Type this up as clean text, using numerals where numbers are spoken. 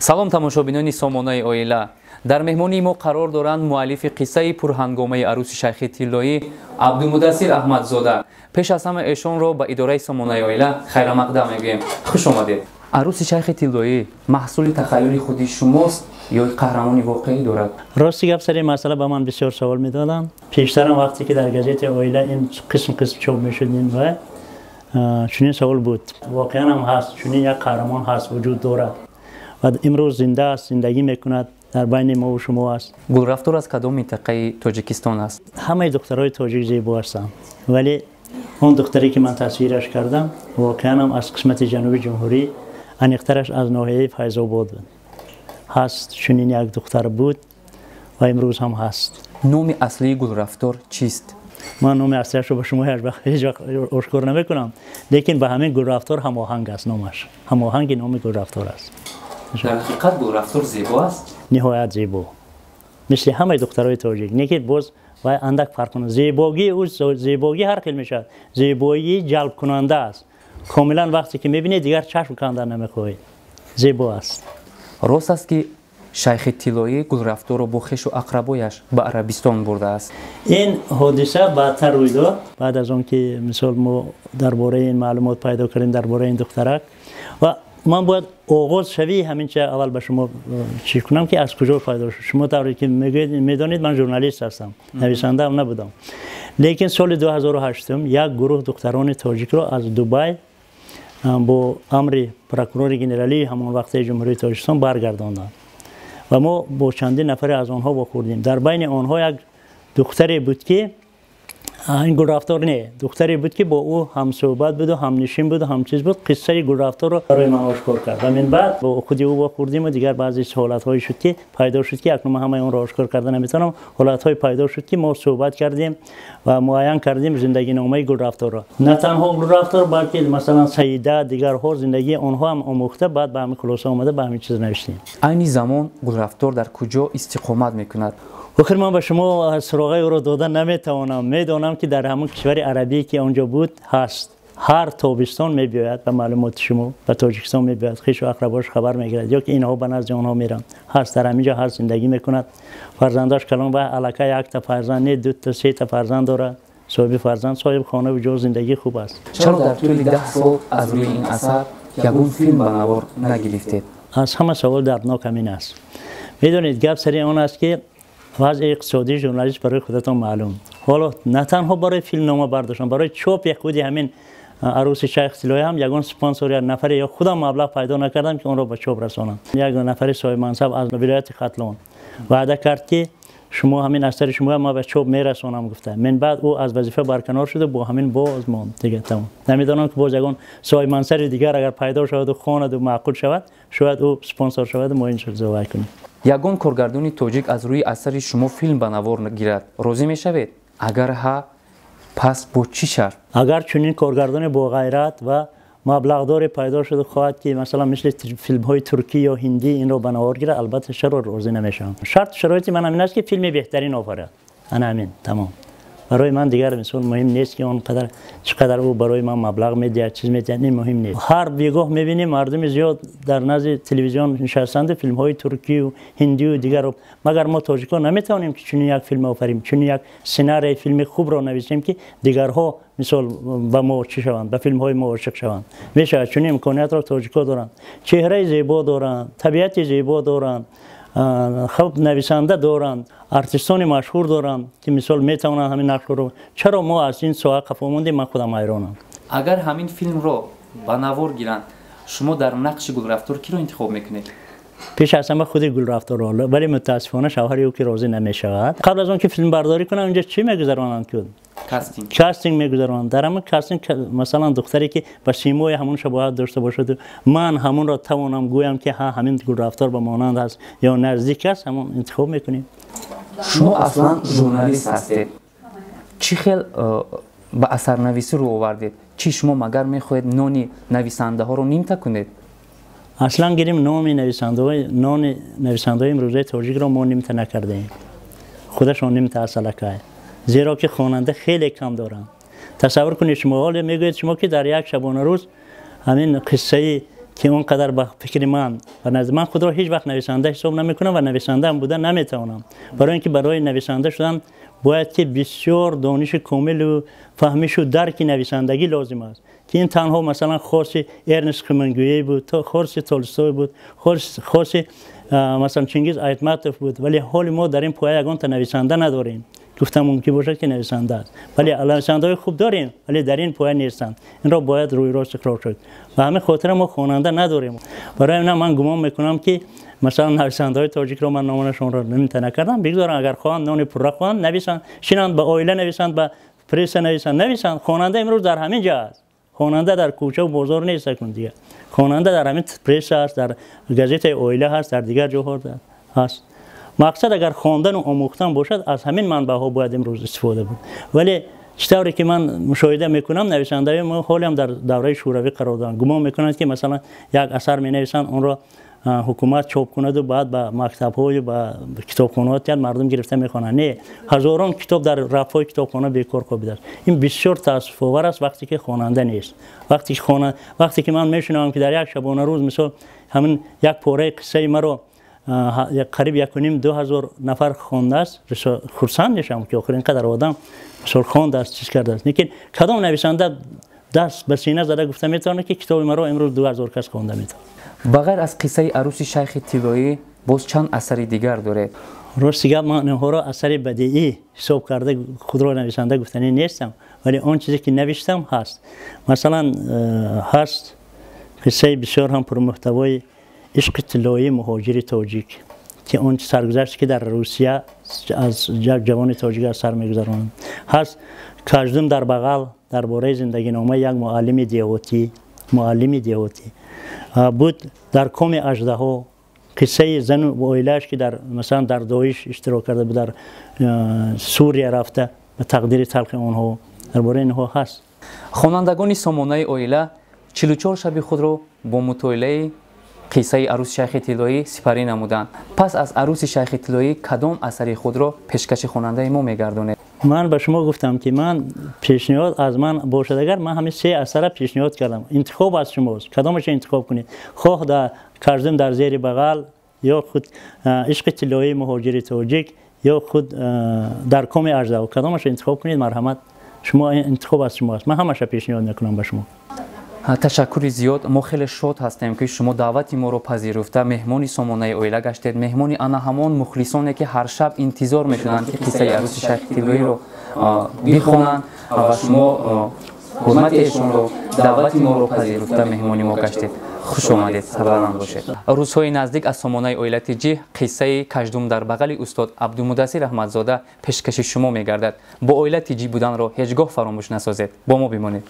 салом тамошобинони Сомонаи оила. дар меҳмонии мо қарор доранд муаллифи қиссаи пурҳангомаи арӯси шайхи Тиллоӣ Абдумуддассир Аҳмадзода. пеш аз ҳама эшонро ба идораи Сомонаи оила хайрамақдам мегӯем. хуш омадед. арӯси шайхи Тиллоӣ маҳсули тахайюли худи шумост ё қаҳрамони воқеӣ дорад? рости гап сари масъала ба ман бисёр савол медоданд. пештарам вақте ки дар газети оила ин қисм чоп мешуд ин ва чунин савол буд. воқеан ҳам ҳаст, чунин як қаҳрамон ҳаст, вуҷуд дорад ва имрӯз зинда аст, зиндагӣ мекунад, дар байни мо ва шумо аст. гулрафтор аз кадом минтақаи тоҷикистон аст? ҳамаи духтарои тоҷик зебо ҳастанд, вале он духтаре ки ман тасвираш кардам воқеан ҳам аз қисмати ҷануби ҷумҳурӣ, аниқтараш аз ноҳияи Файзобод буд. ҳаст, чунин як духтар буд ва имрӯз ҳам ҳаст. номи аслии гулрафтор чист? ман номи аслиашро ба шумо ҳеҷ вақт ошкор намекунам, лекин ба ҳамин гулрафтор ҳамоҳанг аст номаш. ҳамоҳанги номи гулрафтор аст. дар ҳақиқат гулрафтор зебо аст? ниҳоят зебо, мисли ҳамаи духтарои тоҷик, неки боз вай андак фарқ кунад. зебогии ӯ зебогӣ ҳар хел мешавад. зебоии ҷалбкунанда аст. комилан вақте ки мебинед дигар чашм кандан намехоҳед. зебо аст. рост аст ки шайхи Тиллоӣ гулрафторро бо хешу ақрабояш ба Арабистон бурдааст? ин ҳодиса баъдтар рӯй дод, баъд аз он ки мисол мо дарбораи ин маълумот пайдо кардем дарбораи ин духтарак. ва ман бояд оғоз шавии ҳамин чиз аввал ба шумо чӣ кунам ки аз куҷо пайдо шуд. шумо тавре ки медонед ман журналист ҳастам, нависандаам набудам. лекин соли 2008 як гурӯҳ духтарони тоҷикро аз Дубай бо амри прокурори генералии ҳамон вақтаи ҷумҳурии Тоҷикистон баргардонданд ва мо бо чандин нафаре аз онҳо вохӯрдем. дар байни онҳо як духтаре буд ки ин гулрафтор не, духтаре буд ки бо ӯ ҳамсӯҳбат буду, ҳамнишин буду, ҳамчиз буд. қиссаи гулрафторро барои ман ошкор кард ва мин баъд бо худи ӯ вохӯрдиму дигар баъзе ҳолатҳое шуд ки пайдо шуд ки акнун ҳамаи онро ошкор карда наметавонам. ҳолатҳое пайдо шуд ки мо суҳбат кардем ва муайян кардем зиндагиномаи гулрафторро. на танҳо гулрафтор балки масалан Саида, дигарҳо зиндагии онҳо ҳам омӯхта баъд ба ҳамин хулоса омада ба ҳамин чиз навиштем. айни замон гулрафтор дар куҷо истиқомат мекунад? охир ман ба шумо суроғаи ӯро дода наметавонам. медонам ки дар ҳамон кишвари арабӣ ки онҷо буд ҳаст. ҳар тобистон мебиёяд ба маълумоти шумо ба Тоҷикистон мебиёяд, хишу ақрабош хабар мегирад ё ки инҳо ба назди онҳо мераванд. ҳаст дар ҳамин ҷо ҳаст, зиндагӣ мекунад. фарзандаш калон ва аллакай якта фарзанд не дута сета фарзанд дорад. соҳиби фарзанд, соҳиби хонаву ҷо, зиндагии хуб аст. чаро дар тӯли 10 сол аз рӯи ин асар ягон филм ба навор нагирифтед? аз ҳама савол дарднок ҳамин аст. медонед гап сари он аст ки вазъи иқтисодии журналист барои худатон маълум. ҳоло на танҳо барои филмнома бардоштам, барои чопи худи ҳамин арӯси шайхи Тиллоӣ ҳам ягон спонсор як нафаре ё худам маблағ пайдо накардам ки онро ба чоп расонам. як нафари соҳибмансаб аз вилояти Хатлон ваъда кард ки шумо ҳамин асари шумо ма ба чоп мерасонам гуфта. мин баъд ӯ аз вазифа барканор шуду бо ҳамин боз монд дига тамом. намедонам ки боз ягон соҳибмансари дигар агар пайдо шаваду хонаду маъқул шавад, шояд ӯ спонсор шаваду мо ин зовай кунем. ягон коргардони тоҷик аз рӯи асари шумо филм ба навор гирад, розӣ мешавед? агар ҳа, пас бо чӣ шарт? агар чунин коргардони боғайрат ва маблағдоре пайдо шуда хоҳад ки масалан мисли филмҳои туркӣ ё ҳиндӣ инро ба навор гирад, албатта чаро розӣ намешавам. шарту шароити ман ҳамин аст ки филми беҳтарин офарад. ана ҳамин тамом. барои ман дигар мисол муҳим нест ки он қадар чӣ қадар ӯ барои ман маблағ медиҳад, чиз медиҳад, ин муҳим нест. ҳар бегоҳ мебинем мардуми зиёд дар назди телевизион нишастанду филмҳои туркию, ҳиндию дигарро. магар мо тоҷикон наметавонем ки чунин як филм офарем, чунин як сценарияи филми хубро нависем ки дигарҳо мисол ба мо чӣ шаванд, ба филмҳои мо ошиқ шаванд. мешавад чунин имкониятро тоҷико доранд. чеҳраи зебо доранд, табиати зебо доранд, хуб нависанда доранд, артистони машҳур доранд ки мисол метавонанд ҳамин нақшро. чаро мо аз ин соҳа қафо мондем? ман худам ҳайронам. агар ҳамин филмро ба навор гиранд, шумо дар нақши гулрафтор киро интихоб мекунед? пеш аз ҳама худи гулрафторро, вале мутаассифона шавҳари ӯ ки розӣ намешавад. қабл аз он ки филмбардорӣ кунам инҷа чӣ мегузаронанд ки кастинг мегузаронанд. дар ҳамин кастинг масалан духтаре ки ба симои ҳамон шабоҳат дошта бошаду ман ҳамонро тавонам гӯям ки ҳа ҳамин гулрафтор ба монанд аст ё наздик аст, ҳамон интихоб мекунем. шумо аслан журналист ҳастед, чӣ хел ба асарнависӣ рӯ овардед? чӣ шумо магар мехоҳед нони нависандаҳоро нимта кунед? аслан гирем нони нависандаҳои имрӯзаи тоҷикро мо нимта накардаем. худашон нимта асалакай. зеро ки хонанда хеле кам доранд. тасаввур кунед шумо ҳоле мегӯед шумо ки дар як шабонарӯз ҳамин қиссаи که اونقدر به فکر من و نظر من خود را هیچ وقت نویسنده حساب نمیکنم و نویسنده هم بودن نمیتوانم. برای اینکه برای نویسنده شدن باید که بسیار دانش کامل و فهمیش و درک نویسندگی لازم است که این تنها مثلا خاص ارنست همینگوی بود، خاص تولستوی بود، خاص مثلا چنگیز آیتماتوف بود، ولی حال ما در این پایه یگان تا نویسنده نداریم. گفتم ممکن باشد که نویسنده است، ولی نویسنده‌های خوب داریم ولی در این پایه نیستند. این را باید روی راست اقرار شد و همه خاطر ما خواننده نداریم. برای این من گمان میکنم که مثلا نویسنده‌های تاجیک را من نامشون را نمیتونه کردم بگذارن، اگر خواهند نان پره خواهند نویسند، شینند به آیله نویسند، به پرس نویسند. خواننده امروز در همین جا است. خواننده در کوچه و بازار نیست دیگه. خواننده در همین پرس است، در گازیت آیله هست، در دیگر جاها هست. مقصد اگر خواندن و آموختن باشد از همین منبع‌ها باید امروز استفاده بود. ولی چطوری که من مشاهده میکنم نویسنده‌های ما حالی هم در دوره شوروی قرار دارند. گمان میکنند که مثلا یک اثر مینویسند اون را حکومت چاپ کند و بعد به مکتب‌های و کتابخانه‌ها مردم گرفته میخوانند. نه، هزاران کتاب در رف‌های کتابخانه بیکار خوابیده است. این بسیار تأسف‌آور است وقتی که خواننده نیست. وقتی که من میشنوم که در یک شبانه روز مثلا همین یک پاره قصه مرا قریب 1,500-2,000 نفر خوانده است، خرسند میشم که آخرین قدر آدم مثلا خوانده است، چیز کرده است. لیکن کدام نویسنده دست به سینه زده گفته میتونه که کتاب مرا امروز 2,000 کس خوانده میتونه؟ بغیر از قصه عروس شیخ طلایی باز چند اثر دیگر داره؟ راستیگه من اینها را اثر بدیعی حساب کرده خود را نویسنده گفتنی نیستم، ولی آن چیزی که نوشتم هست. مثلا هست قصه بسیار هم پر محتوای عشق طلایی مهاجر تاجیک که اون سرگذشتی که در روسیه از جوان تاجیک از سر میگذرانند. هست کاجدم در بغل درباره زندگی نامه یک معلم دیهاتی بود. در کام اژدها قصه زن و عائله‌اش که در مثلا در داعش اشتراک کرده بود، در سوریه رفته و تقدیر تلخ آنها، درباره اینها هست. خوانندگان سامانه آیله 44 شب خود را با مطالعه قصه عروس شیخ طلایی سپری نمودند. پس از عروس شیخ طلایی کدام اثر خود را پیشکش خواننده ما میگردونه؟ من به شما گفتم که من پیشنهاد از من باشد اگر من همین 3 اثر پیشنهاد کردم. انتخاب از شماست، کدامش انتخاب کنید. خواه در کاجدم در زیر بغل، یا خود عشق طلایی مهاجر تاجیک، یا خود در کام اژدها، کدامش انتخاب کنید. مرحمت، شما انتخاب از شماست. من همش پیشنهاد میکنم به شما. تشکر زیاد. ما خیلی شاد هستیم که شما دعوت ما رو پذیرفته مهمانی سامانه آیله گشتید. مهمانی انا همان مخلصانی که هر شب انتظار میکنند که قصه عروس شیخ طلایی رو بخونند و شما حرمت ایشون رو دعوت ما رو پذیرفته مهمانی ما گشتید. خوش آمدید، سربلند باشید. روزهای نزدیک از سامانه آیله تیجی قصه کاجدم در بغل استاد عبدالمدثر احمدزاده پیشکش شما میگردد. با آیله تیجی بودن را هیچگاه فراموش نسازید. با ما بمانید.